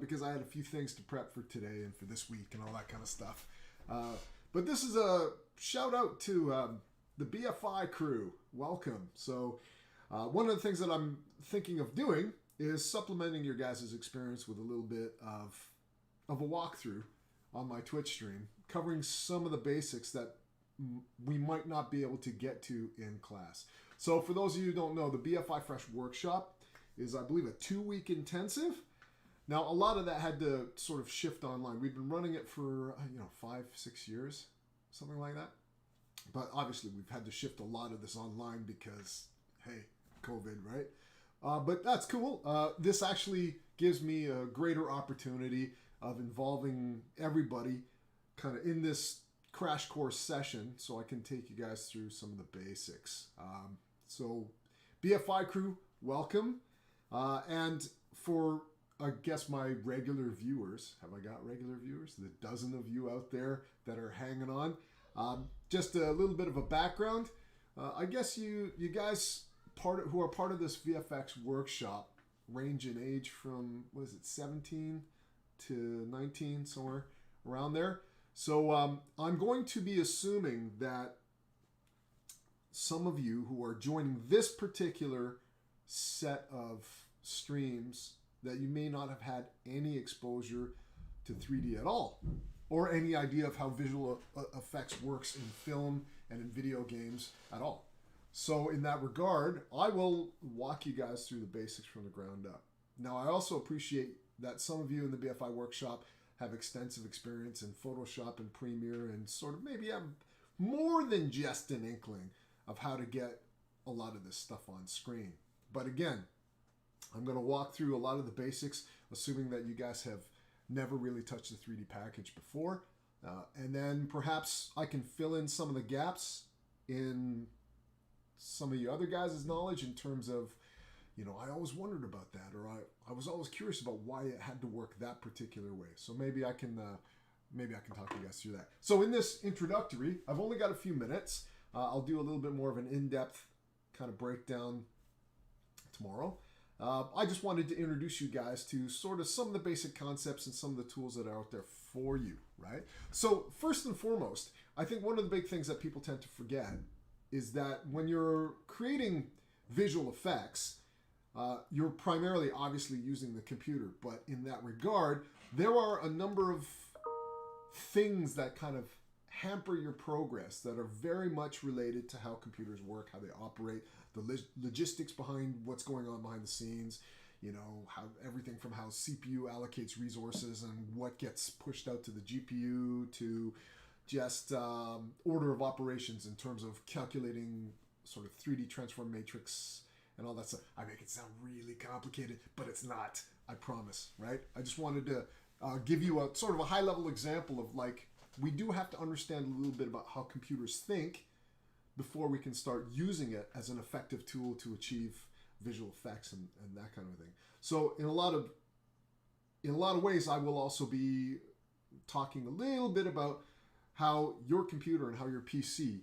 because I had a few things to prep for today and for this week and all that kind of stuff. But this is a shout out to the BFI crew. Welcome. So one of the things that I'm thinking of doing is supplementing your guys' experience with a little bit of a walkthrough on my Twitch stream, covering some of the basics that we might not be able to get to in class. So for those of you who don't know, the BFI Fresh Workshop is, I believe, a 2-week intensive. Now, a lot of that had to sort of shift online. We've been running it for, 5-6 years, something like that. But obviously, we've had to shift a lot of this online because, hey, COVID, right? But that's cool. This actually gives me a greater opportunity of involving everybody kind of in this crash course session so I can take you guys through some of the basics. So BFI crew, welcome. And for, I guess, my regular viewers, have I got regular viewers? The dozen of you out there that are hanging on. Just a little bit of a background. I guess you guys who are part of this VFX workshop range in age from, 17 to 19, somewhere around there. So I'm going to be assuming that some of you who are joining this particular set of streams that you may not have had any exposure to 3D at all, or any idea of how visual effects works in film and in video games at all. So in that regard, I will walk you guys through the basics from the ground up. Now, I also appreciate that some of you in the BFI workshop have extensive experience in Photoshop and Premiere and sort of maybe have more than just an inkling of how to get a lot of this stuff on screen. But again, I'm going to walk through a lot of the basics, assuming that you guys have never really touched the 3D package before. And then perhaps I can fill in some of the gaps in some of you other guys' knowledge in terms of, I always wondered about that, or I was always curious about why it had to work that particular way. So maybe I can talk you guys through that. So in this introductory, I've only got a few minutes. I'll do a little bit more of an in-depth kind of breakdown tomorrow. I just wanted to introduce you guys to sort of some of the basic concepts and some of the tools that are out there for you, right? So first and foremost, I think one of the big things that people tend to forget is that when you're creating visual effects, you're primarily obviously using the computer, but in that regard, there are a number of things that kind of hamper your progress that are very much related to how computers work, how they operate, the logistics behind what's going on behind the scenes, how everything from how CPU allocates resources and what gets pushed out to the GPU to just order of operations in terms of calculating sort of 3D transform matrix and all that stuff. I make it sound really complicated, but it's not, I promise, right? I just wanted to give you a sort of a high-level example of we do have to understand a little bit about how computers think before we can start using it as an effective tool to achieve visual effects and that kind of thing. So in a lot of ways, I will also be talking a little bit about how your computer and how your PC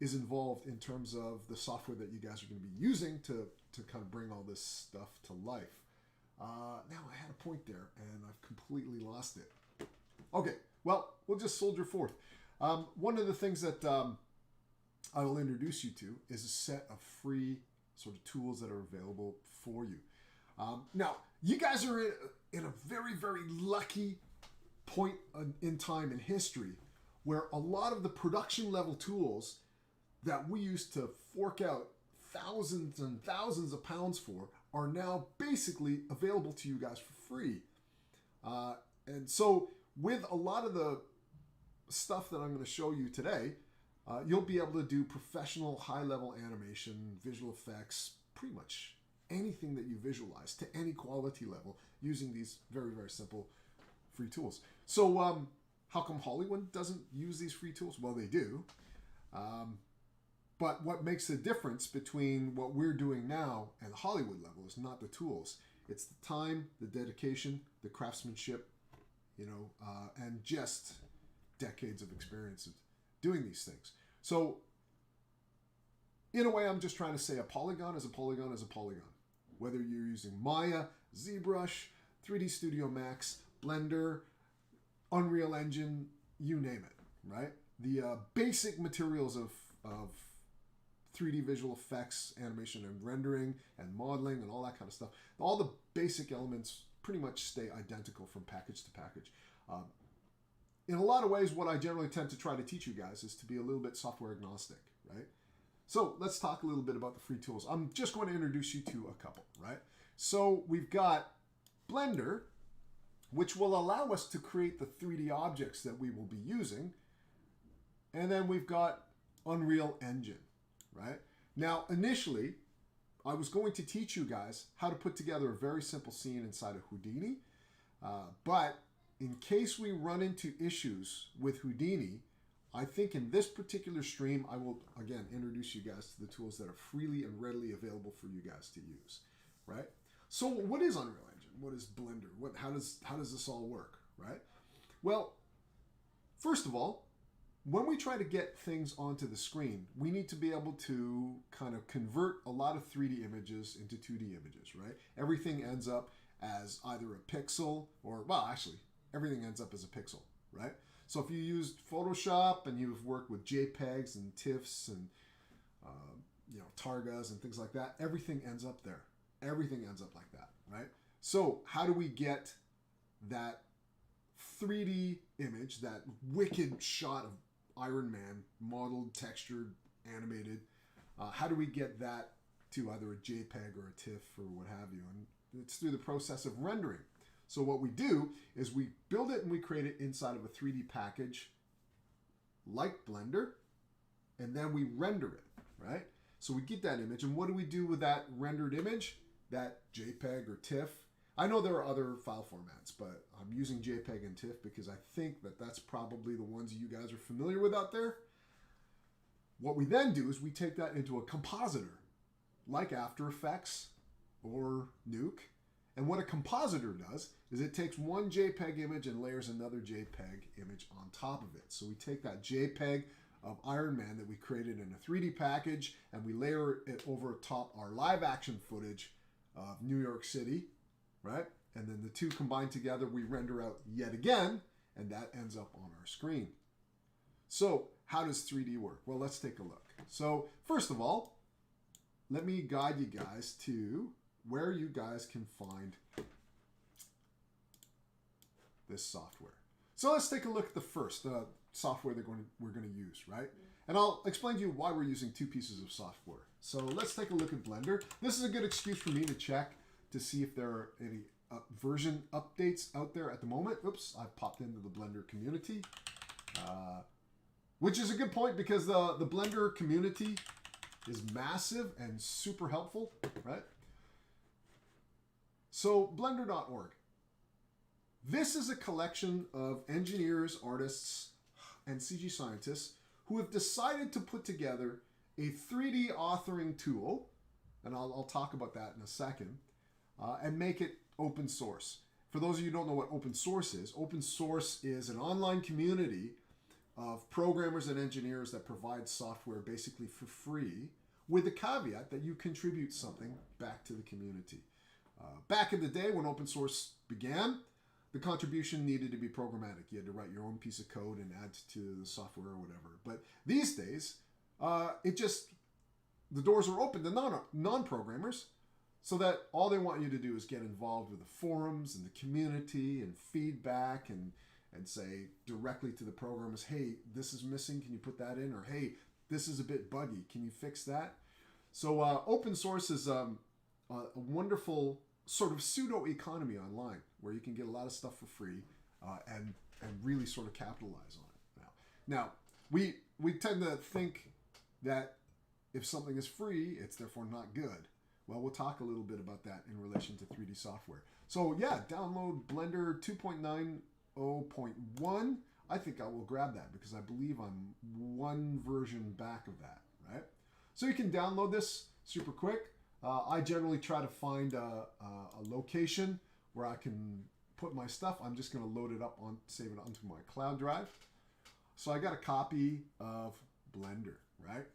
is involved in terms of the software that you guys are going to be using to kind of bring all this stuff to life. Now, I had a point there, and I've completely lost it. Okay, well, we'll just soldier forth. One of the things that I will introduce you to is a set of free sort of tools that are available for you. Now, you guys are in a very, very lucky point in time in history where a lot of the production level tools that we used to fork out thousands and thousands of pounds for are now basically available to you guys for free. And so with a lot of the stuff that I'm going to show you today, you'll be able to do professional high-level animation, visual effects, pretty much anything that you visualize to any quality level using these very, very simple free tools. So how come Hollywood doesn't use these free tools? Well, they do. But what makes the difference between what we're doing now and the Hollywood level is not the tools. It's the time, the dedication, the craftsmanship, and just decades of experience of doing these things. So in a way, I'm just trying to say a polygon is a polygon is a polygon. Whether you're using Maya, ZBrush, 3D Studio Max, Blender, Unreal Engine, you name it, right? The basic materials of 3D visual effects, animation and rendering and modeling and all that kind of stuff. All the basic elements pretty much stay identical from package to package. In a lot of ways, what I generally tend to try to teach you guys is to be a little bit software agnostic, right? So let's talk a little bit about the free tools. I'm just going to introduce you to a couple, right? So we've got Blender, which will allow us to create the 3D objects that we will be using. And then we've got Unreal Engine, right? Now, initially, I was going to teach you guys how to put together a very simple scene inside of Houdini. But in case we run into issues with Houdini, I think in this particular stream, I will, again, introduce you guys to the tools that are freely and readily available for you guys to use, right? So what is Unreal Engine? What is Blender? How does this all work, right? Well, first of all, when we try to get things onto the screen, we need to be able to kind of convert a lot of 3D images into 2D images, right? Everything ends up as either a pixel or, well, actually, everything ends up as a pixel, right? So if you used Photoshop and you've worked with JPEGs and TIFFs and Targas and things like that, everything ends up there. Everything ends up like that, right? So how do we get that 3D image, that wicked shot of Iron Man, modeled, textured, animated? How do we get that to either a JPEG or a TIFF or what have you? And it's through the process of rendering. So what we do is we build it and we create it inside of a 3D package like Blender, and then we render it, right? So we get that image, and what do we do with that rendered image? That JPEG or TIFF. I know there are other file formats, but I'm using JPEG and TIFF because I think that that's probably the ones you guys are familiar with out there. What we then do is we take that into a compositor, like After Effects or Nuke. And what a compositor does is it takes one JPEG image and layers another JPEG image on top of it. So we take that JPEG of Iron Man that we created in a 3D package and we layer it over top our live action footage of New York City, right? And then the two combined together, we render out yet again, and that ends up on our screen. So how does 3D work? Well, let's take a look. So first of all, let me guide you guys to where you guys can find this software. So let's take a look at the first software we're going to use, right? And I'll explain to you why we're using two pieces of software. So let's take a look at Blender. This is a good excuse for me to check to see if there are any version updates out there at the moment. Oops, I've popped into the Blender community, which is a good point because the Blender community is massive and super helpful, right? So blender.org. This is a collection of engineers, artists, and CG scientists who have decided to put together a 3D authoring tool, and I'll talk about that in a second, and make it open source. For those of you who don't know what open source is an online community of programmers and engineers that provide software basically for free, with the caveat that you contribute something back to the community. Back in the day when open source began, the contribution needed to be programmatic. You had to write your own piece of code and add to the software or whatever. But these days, the doors are open to non-programmers so that all they want you to do is get involved with the forums and the community and feedback and say directly to the programmers, hey, this is missing, can you put that in? Or hey, this is a bit buggy, can you fix that? So open source is a wonderful sort of pseudo-economy online where you can get a lot of stuff for free and really sort of capitalize on it. Now we tend to think that if something is free, it's therefore not good. Well, we'll talk a little bit about that in relation to 3D software. So yeah, download Blender 2.90.1. I think I will grab that because I believe I'm one version back of that, right? So you can download this super quick. I generally try to find a location where I can put my stuff. I'm just going to load it up, save it onto my cloud drive. So I got a copy of Blender, right?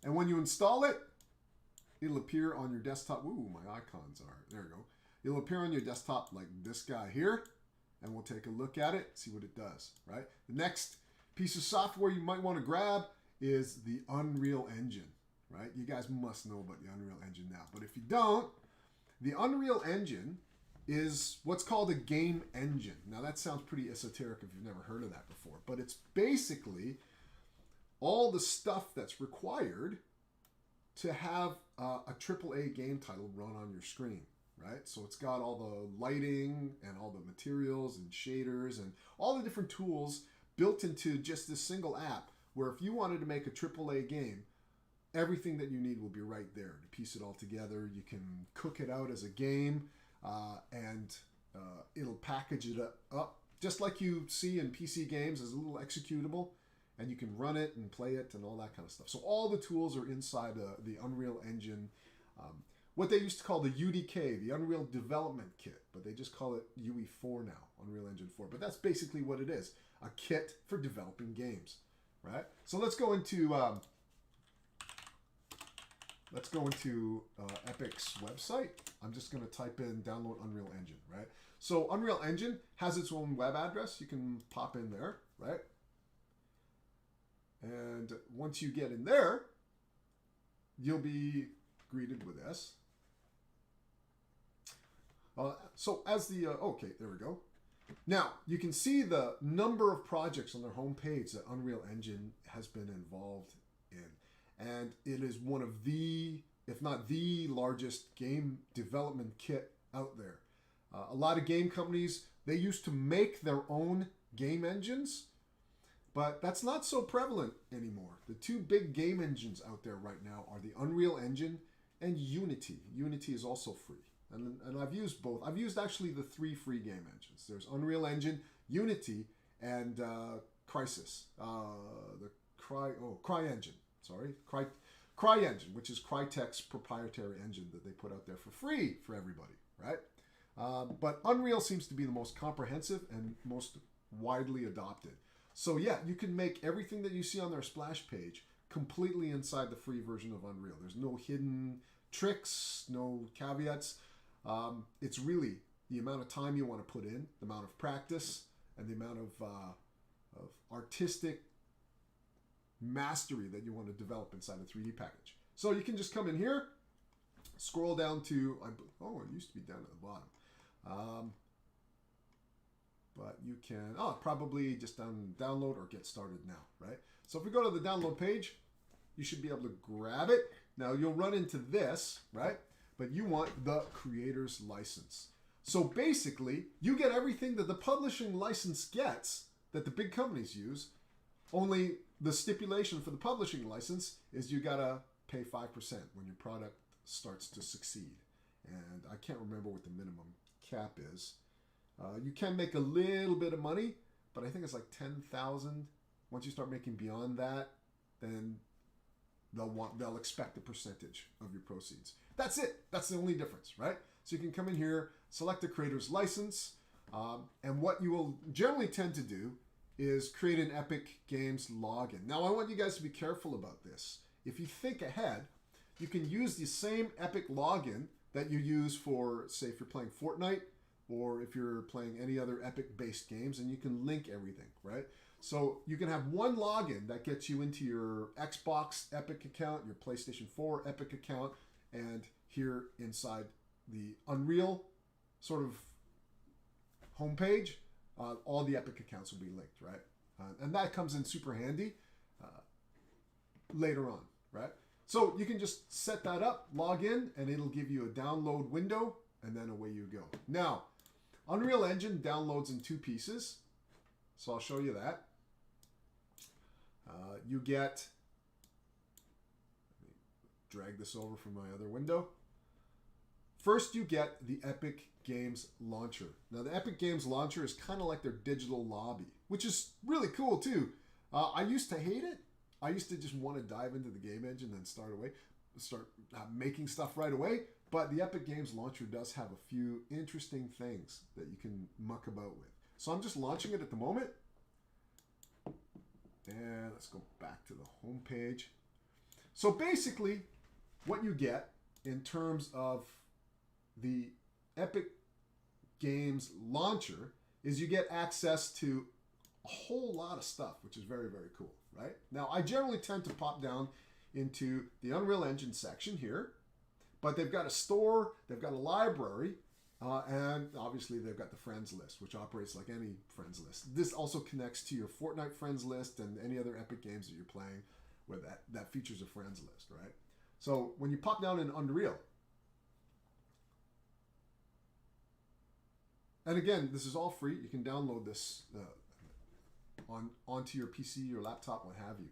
And when you install it, it'll appear on your desktop. Ooh, my icons are, there you go. It'll appear on your desktop like this guy here, and we'll take a look at it, see what it does, right? The next piece of software you might want to grab is the Unreal Engine, right? You guys must know about the Unreal Engine now, but if you don't, the Unreal Engine is what's called a game engine. Now that sounds pretty esoteric if you've never heard of that before, but it's basically all the stuff that's required to have a AAA game title run on your screen, right? So it's got all the lighting and all the materials and shaders and all the different tools built into just this single app, where if you wanted to make a AAA game, everything that you need will be right there to piece it all together. You can cook it out as a game, and it'll package it up just like you see in PC games as a little executable, and you can run it and play it and all that kind of stuff. So all the tools are inside the Unreal Engine, what they used to call the UDK, the Unreal Development Kit, but they just call it UE4 now, Unreal Engine 4. But that's basically what it is, a kit for developing games, right? So let's go into Epic's website. I'm just going to type in download Unreal Engine, right? So Unreal Engine has its own web address. You can pop in there, right? And once you get in there, you'll be greeted with this. So as the, okay, there we go. Now, you can see the number of projects on their homepage that Unreal Engine has been involved in. And it is one of the, if not the largest game development kit out there. A lot of game companies, they used to make their own game engines, but that's not so prevalent anymore. The two big game engines out there right now are the Unreal Engine and Unity. Unity is also free. And I've used both. I've used actually the 3 free game engines. There's Unreal Engine, Unity, and Crysis. CryEngine. Sorry, CryEngine, which is Crytek's proprietary engine that they put out there for free for everybody, right? But Unreal seems to be the most comprehensive and most widely adopted. So yeah, you can make everything that you see on their splash page completely inside the free version of Unreal. There's no hidden tricks, no caveats. It's really the amount of time you want to put in, the amount of practice, and the amount of artistic mastery that you want to develop inside a 3D package. So you can just come in here, scroll down to, it used to be down at the bottom. But you can, probably just download or get started now, right? So if we go to the download page, you should be able to grab it. Now you'll run into this, right? But you want the creator's license. So basically, you get everything that the publishing license gets that the big companies use, only the stipulation for the publishing license is you gotta pay 5% when your product starts to succeed. And I can't remember what the minimum cap is. You can make a little bit of money, but I think it's like 10,000. Once you start making beyond that, then they'll expect a percentage of your proceeds. That's it. That's the only difference, right? So you can come in here, select the creator's license, and what you will generally tend to do is create an Epic Games login. Now, I want you guys to be careful about this. If you think ahead, you can use the same Epic login that you use for, say, if you're playing Fortnite, or if you're playing any other Epic-based games, and you can link everything, right? So you can have one login that gets you into your Xbox Epic account, your PlayStation 4 Epic account, and here inside the Unreal sort of homepage, all the Epic accounts will be linked, right? And that comes in super handy later on, right? So you can just set that up, log in, and it'll give you a download window, and then away you go. Now, Unreal Engine downloads in 2 pieces, so I'll show you that. You get, let me drag this over from my other window. First, you get the Epic Games Launcher. Now, the Epic Games Launcher is kind of like their digital lobby, which is really cool too. I used to hate it. I used to just want to dive into the game engine and start making stuff right away. But the Epic Games Launcher does have a few interesting things that you can muck about with. So I'm just launching it at the moment. And let's go back to the home page. So basically, what you get in terms of the Epic Games launcher is you get access to a whole lot of stuff, which is very, very cool, right? Now, I generally tend to pop down into the Unreal Engine section here, but they've got a store, they've got a library, and obviously they've got the friends list, which operates like any friends list. This also connects to your Fortnite friends list and any other Epic games that you're playing where that features a friends list, right? So when you pop down in Unreal, and again, this is all free. You can download this onto your PC, your laptop, what have you.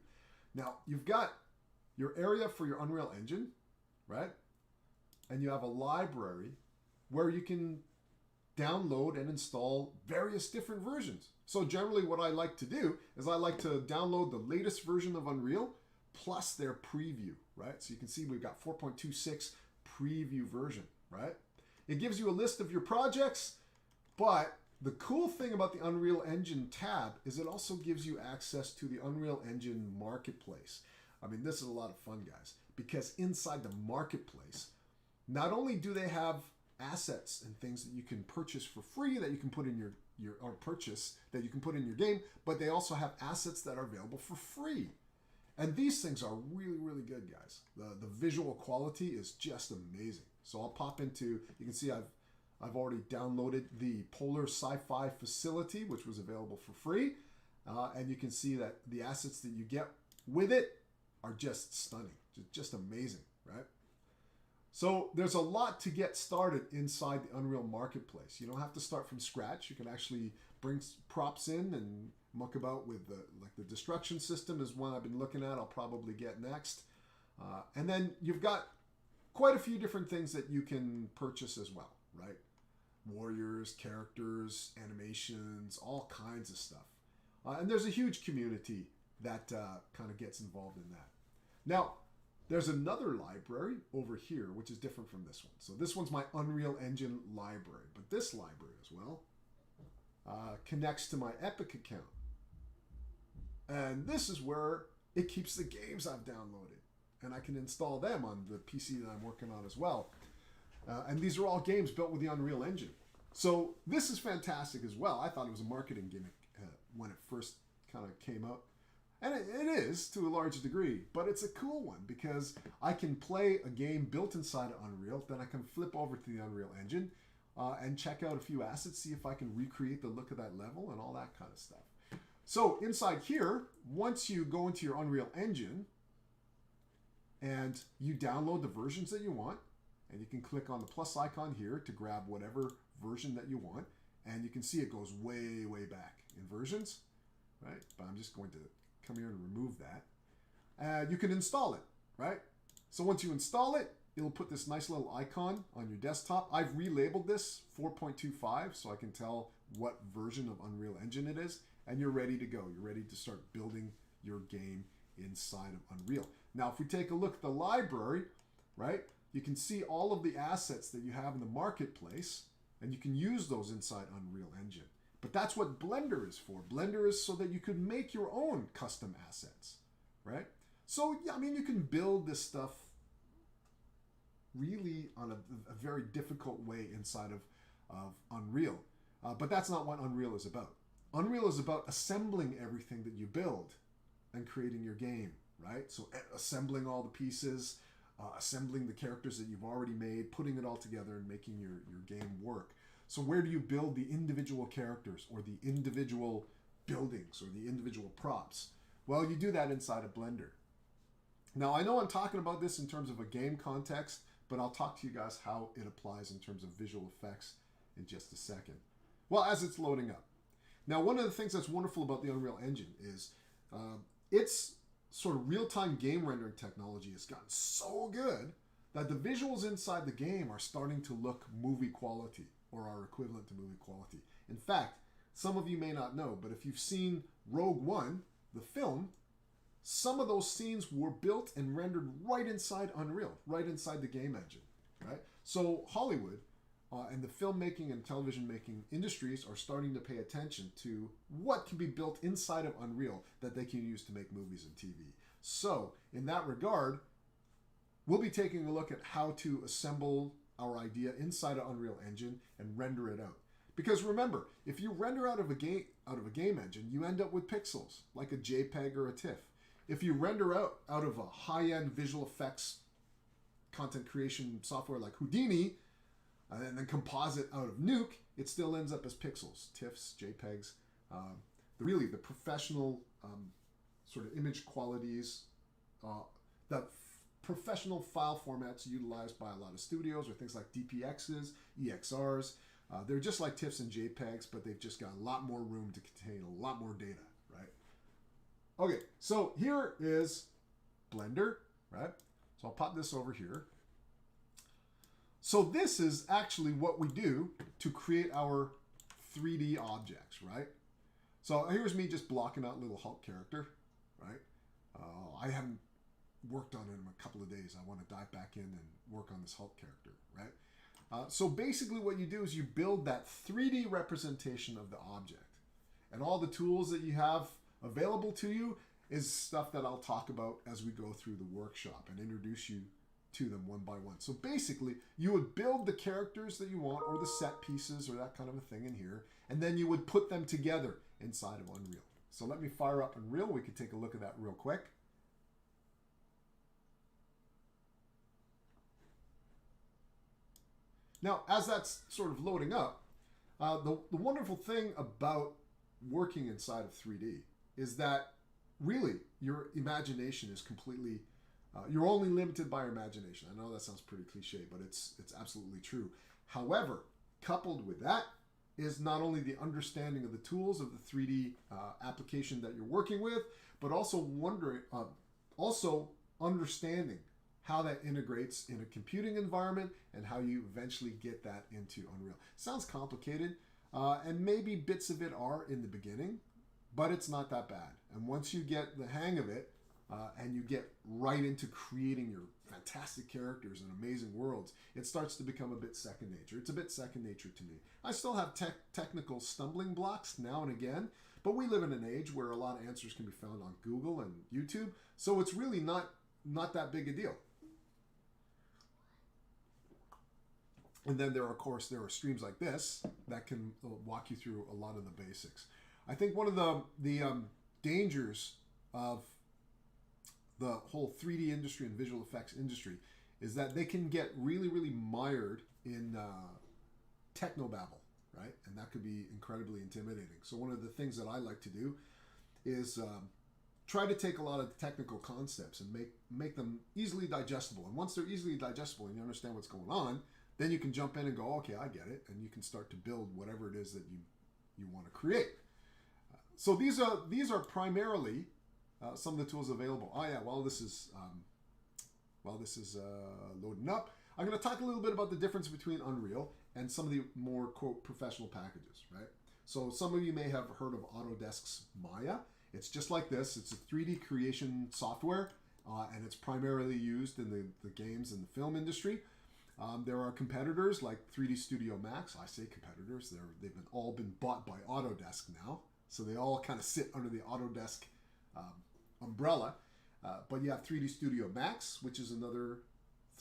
Now, you've got your area for your Unreal Engine, right? And you have a library where you can download and install various different versions. So generally what I like to do is I like to download the latest version of Unreal plus their preview, right? So you can see we've got 4.26 preview version, right? It gives you a list of your projects, but the cool thing about the Unreal Engine tab is it also gives you access to the Unreal Engine Marketplace. I mean, this is a lot of fun, guys, because inside the Marketplace, not only do they have assets and things that you can purchase for free that you can put in your or purchase that you can put in your game, but they also have assets that are available for free. And these things are really, really good, guys. The visual quality is just amazing. So I'll pop into, you can see I've already downloaded the Polar Sci-Fi Facility, which was available for free. And you can see that the assets that you get with it are just stunning, just amazing, right? So there's a lot to get started inside the Unreal Marketplace. You don't have to start from scratch. You can actually bring props in and muck about with the destruction system is one I've been looking at. I'll probably get next. And then you've got quite a few different things that you can purchase as well, right? Warriors, characters, animations, all kinds of stuff. And there's a huge community that kind of gets involved in that. Now, there's another library over here, which is different from this one. So this one's my Unreal Engine library, but this library as well connects to my Epic account. And this is where it keeps the games I've downloaded. And I can install them on the PC that I'm working on as well. And these are all games built with the Unreal Engine. So this is fantastic as well. I thought it was a marketing gimmick when it first kind of came out. And it is to a large degree, but it's a cool one because I can play a game built inside of Unreal, then I can flip over to the Unreal Engine and check out a few assets, see if I can recreate the look of that level and all that kind of stuff. So inside here, once you go into your Unreal Engine and you download the versions that you want, and you can click on the plus icon here to grab whatever version that you want, and you can see it goes way, way back in versions, right? But I'm just going to come here and remove that. You can install it, right? So once you install it, it'll put this nice little icon on your desktop. I've relabeled this 4.25 so I can tell what version of Unreal Engine it is, and you're ready to go. You're ready to start building your game inside of Unreal. Now, if we take a look at the library, right, you can see all of the assets that you have in the marketplace, and you can use those inside Unreal Engine. But that's what Blender is for. Blender is so that you could make your own custom assets, right? So, yeah, I mean, you can build this stuff really on a very difficult way inside of Unreal. But that's not what Unreal is about. Unreal is about assembling everything that you build and creating your game, right? So assembling all the pieces, assembling the characters that you've already made, putting it all together and making your game work. So where do you build the individual characters or the individual buildings or the individual props? Well, you do that inside of Blender. Now, I know I'm talking about this in terms of a game context, but I'll talk to you guys how it applies in terms of visual effects in just a second. Well, as it's loading up. Now, one of the things that's wonderful about the Unreal Engine is its sort of real-time game rendering technology has gotten so good that the visuals inside the game are starting to look movie quality or are equivalent to movie quality. In fact, some of you may not know, but if you've seen Rogue One, the film, some of those scenes were built and rendered right inside Unreal, right inside the game engine, right? So Hollywood and the filmmaking and television making industries are starting to pay attention to what can be built inside of Unreal that they can use to make movies and TV. So in that regard, we'll be taking a look at how to assemble our idea inside of Unreal Engine and render it out. Because remember, if you render out of a game engine, you end up with pixels, like a JPEG or a TIFF. If you render out of a high-end visual effects content creation software like Houdini, and then composite out of Nuke, it still ends up as pixels, TIFFs, JPEGs. Really, the professional sort of image qualities, professional file formats utilized by a lot of studios are things like DPXs, EXRs. They're just like TIFFs and JPEGs, but they've just got a lot more room to contain a lot more data, right? Okay, so here is Blender, right? So I'll pop this over here. So this is actually what we do to create our 3D objects, right? So here's me just blocking out little Hulk character, right? I haven't worked on it in a couple of days. I want to dive back in and work on this Hulk character, right? So basically what you do is you build that 3D representation of the object. And all the tools that you have available to you is stuff that I'll talk about as we go through the workshop and introduce you to them one by one. So basically, you would build the characters that you want or the set pieces or that kind of a thing in here, and then you would put them together inside of Unreal. So let me fire up Unreal. We can take a look at that real quick. Now, as that's sort of loading up, the wonderful thing about working inside of 3D is that really your imagination is completely, you're only limited by your imagination. I know that sounds pretty cliche, but it's absolutely true. However, coupled with that is not only the understanding of the tools of the 3D application that you're working with, but also understanding how that integrates in a computing environment and how you eventually get that into Unreal. Sounds complicated, and maybe bits of it are in the beginning, but it's not that bad. And once you get the hang of it, and you get right into creating your fantastic characters and amazing worlds, it starts to become a bit second nature. It's a bit second nature to me. I still have technical stumbling blocks now and again, but we live in an age where a lot of answers can be found on Google and YouTube, so it's really not that big a deal. And then there are streams like this that can walk you through a lot of the basics. I think one of the dangers of the whole 3D industry and visual effects industry is that they can get really, really mired in technobabble, right? And that could be incredibly intimidating. So one of the things that I like to do is try to take a lot of technical concepts and make them easily digestible. And once they're easily digestible and you understand what's going on, then you can jump in and go, okay, I get it. And you can start to build whatever it is that you want to create. So these are primarily some of the tools available. Oh yeah, while this is loading up, I'm going to talk a little bit about the difference between Unreal and some of the more, quote, professional packages, right? So some of you may have heard of Autodesk's Maya. It's just like this. It's a 3D creation software, and it's primarily used in the games and the film industry. There are competitors like 3D Studio Max. I say competitors. They've all been bought by Autodesk now. So they all kind of sit under the Autodesk umbrella. But you have 3D Studio Max, which is another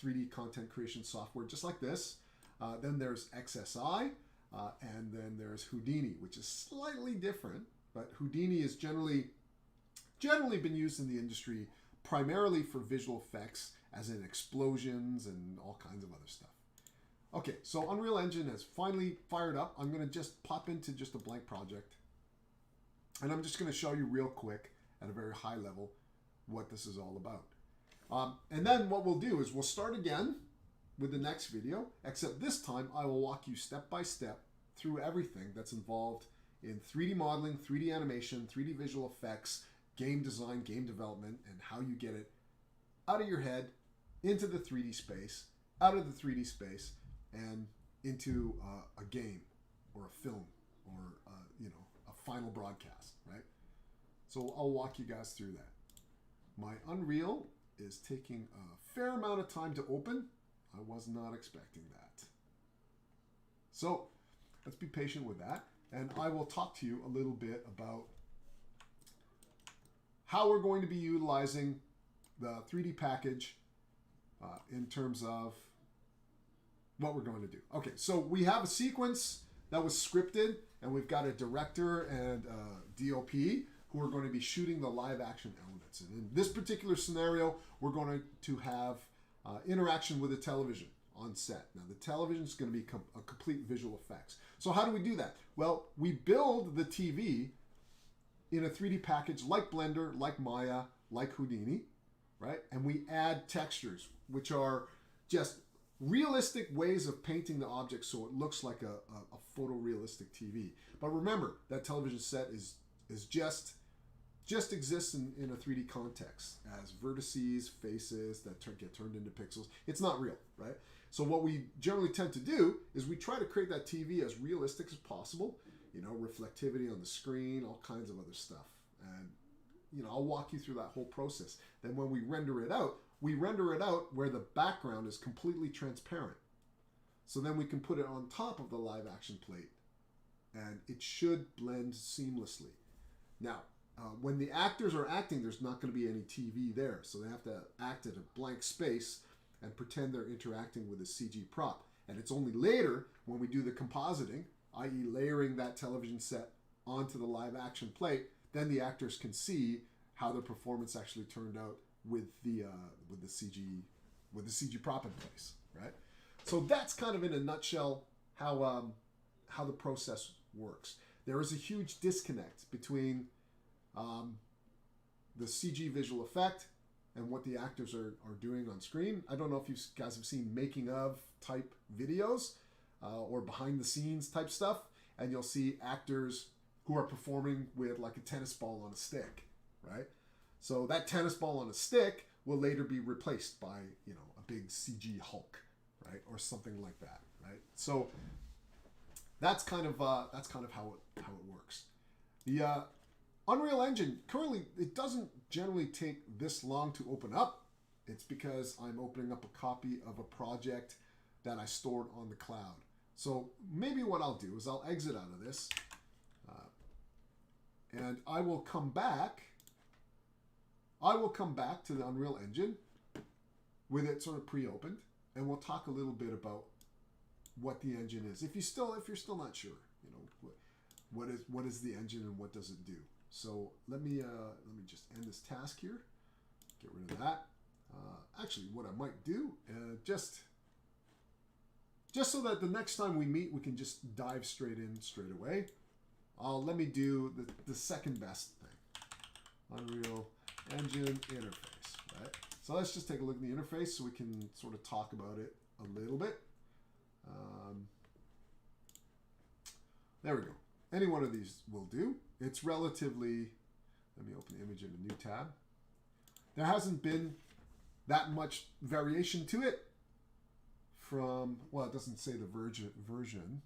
3D content creation software just like this. Then there's XSI, and then there's Houdini, which is slightly different. But Houdini is generally been used in the industry primarily for visual effects, as in explosions and all kinds of other stuff. Okay, so Unreal Engine has finally fired up. I'm going to just pop into just a blank project. And I'm just going to show you real quick at a very high level what this is all about. And then what we'll do is we'll start again with the next video, except this time I will walk you step by step through everything that's involved in 3D modeling, 3D animation, 3D visual effects, game design, game development, and how you get it out of your head into the 3D space, out of the 3D space, and into a game or a film or a final broadcast, right? So I'll walk you guys through that. My Unreal is taking a fair amount of time to open. I was not expecting that. So let's be patient with that, and I will talk to you a little bit about how we're going to be utilizing the 3D package in terms of what we're going to do. Okay, so we have a sequence that was scripted, and we've got a director and DOP who are going to be shooting the live action elements. And in this particular scenario, we're going to have interaction with the television on set. Now, the television is going to be a complete visual effects. So how do we do that? Well, we build the TV in a 3D package like Blender, like Maya, like Houdini, right? And we add textures, which are just realistic ways of painting the object so it looks like a photorealistic TV. But remember, that television set is just exists in a 3D context as vertices, faces that get turned into pixels. It's not real, right? So what we generally tend to do is we try to create that TV as realistic as possible, you know, reflectivity on the screen, all kinds of other stuff. And, you know, I'll walk you through that whole process. Then when we render it out where the background is completely transparent. So then we can put it on top of the live action plate and it should blend seamlessly. Now, when the actors are acting, there's not going to be any TV there. So they have to act at a blank space and pretend they're interacting with a CG prop. And it's only later when we do the compositing, i.e. layering that television set onto the live action plate, then the actors can see how the performance actually turned out with the CG prop in place, right? So that's kind of in a nutshell how the process works. There is a huge disconnect between the CG visual effect and what the actors are doing on screen. I don't know if you guys have seen making of type videos or behind the scenes type stuff, and you'll see actors who are performing with like a tennis ball on a stick, right? So that tennis ball on a stick will later be replaced by, you know, a big CG Hulk, right, or something like that, right? So that's kind of how it works. The Unreal Engine, currently, it doesn't generally take this long to open up. It's because I'm opening up a copy of a project that I stored on the cloud. So maybe what I'll do is I'll exit out of this and I will come back to the Unreal Engine with it sort of pre-opened, and we'll talk a little bit about what the engine is. If you're still not sure, you know, what is the engine and what does it do. So let me just end this task here. Get rid of that. Actually, what I might do, just so that the next time we meet, we can just dive straight away. Let me do the second best thing. Unreal Engine interface, right? So let's just take a look at the interface so we can sort of talk about it a little bit. There we go. Any one of these will do. It's relatively, let me open the image in a new tab. There hasn't been that much variation to it from, well, it doesn't say the version,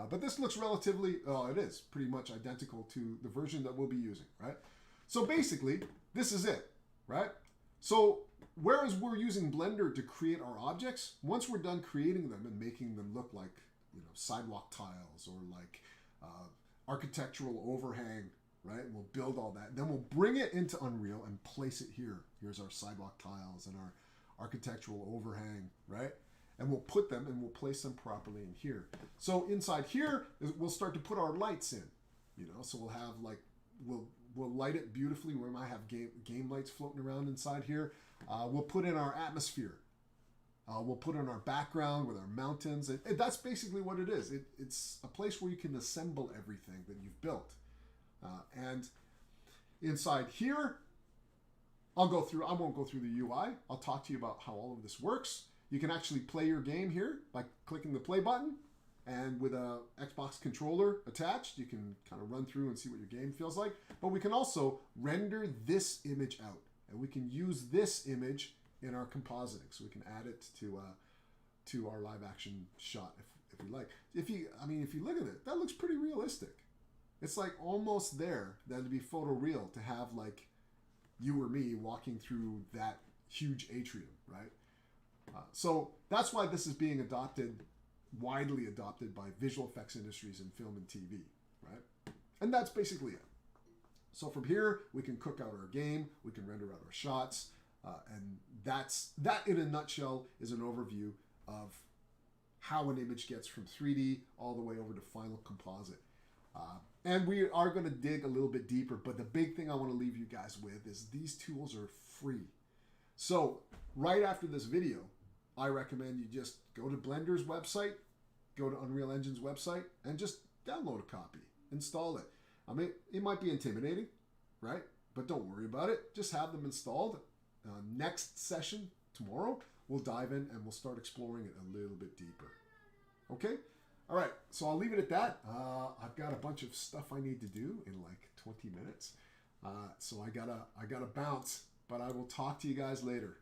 but this looks relatively, it is pretty much identical to the version that we'll be using, right? So basically, this is it, right? So whereas we're using Blender to create our objects, once we're done creating them and making them look like, you know, sidewalk tiles or like architectural overhang, right? We'll build all that. Then we'll bring it into Unreal and place it here. Here's our sidewalk tiles and our architectural overhang, right? And we'll put them and we'll place them properly in here. So inside here, we'll start to put our lights in, you know, so we'll have like, we'll light it beautifully. We might have game lights floating around inside here. We'll put in our atmosphere. We'll put in our background with our mountains. That's basically what it is. It's a place where you can assemble everything that you've built. And inside here, I won't go through the UI. I'll talk to you about how all of this works. You can actually play your game here by clicking the play button. And with a Xbox controller attached, you can kind of run through and see what your game feels like. But we can also render this image out. And we can use this image in our compositing. So we can add it to our live action shot if we like. If you look at it, that looks pretty realistic. It's like almost there that it'd be photoreal to have like you or me walking through that huge atrium, right? So that's why this is being widely adopted by visual effects industries in film and TV, right? And that's basically it. So from here, we can cook out our game, we can render out our shots, and that in a nutshell is an overview of how an image gets from 3D all the way over to final composite. And we are going to dig a little bit deeper, but the big thing I want to leave you guys with is these tools are free. So right after this video, I recommend you just go to Blender's website, go to Unreal Engine's website, and just download a copy, install it. I mean, it might be intimidating, right? But don't worry about it. Just have them installed. Next session, tomorrow, we'll dive in and we'll start exploring it a little bit deeper. Okay? All right, so I'll leave it at that. I've got a bunch of stuff I need to do in like 20 minutes. So I gotta bounce, but I will talk to you guys later.